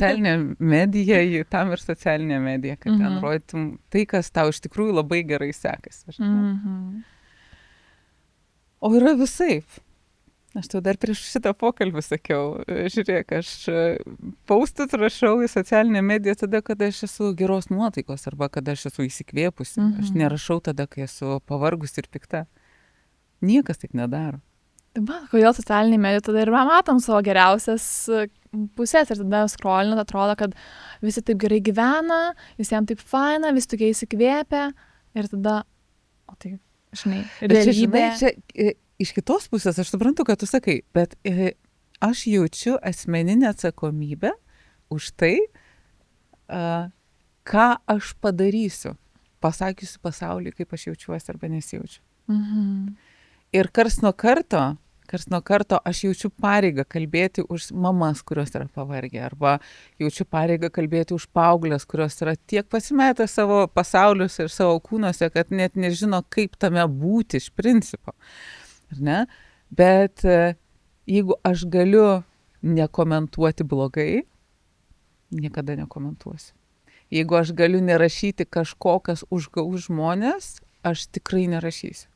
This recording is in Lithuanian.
socialinė medija, tam ir socialinė medija, kad ten rodytum tai, kas tau iš tikrųjų labai gerai sekasi. O yra visaip. Aš tau dar prieš šitą pokalbį sakiau, žiūrėk, aš paustus rašau į socialinę mediją tada, kada aš esu geros nuotaikos arba kada aš esu įsikvėpusi. Aš nerašau tada, kai esu pavargus ir pikta. Niekas taip nedaro. Kodėl socialinė medija tada ir matom savo geriausias pusės ir tada scrollinant atrodo, kad visi taip gerai gyvena, visiems taip faina, visi tokie įsikvėpę ir tada, o tai, žinai, realybė. Čia, iš kitos pusės aš suprantu, kad tu sakai, bet aš jaučiu asmeninę atsakomybę už tai, ką aš padarysiu, pasakysiu pasauliui, kaip aš jaučiuosi arba nesijaučiu. Ir kars nuo karto aš jaučiu pareigą kalbėti už mamas, kurios yra pavargę, arba jaučiu pareigą kalbėti už paauglės, kurios yra tiek pasimetę savo pasaulius ir savo kūnuose, kad net nežino, kaip tame būti iš principo. Ar ne? Bet jeigu aš galiu nekomentuoti blogai, niekada nekomentuosiu. Jeigu aš galiu nerašyti kažko, kas užgaus žmonės, aš tikrai nerašysiu.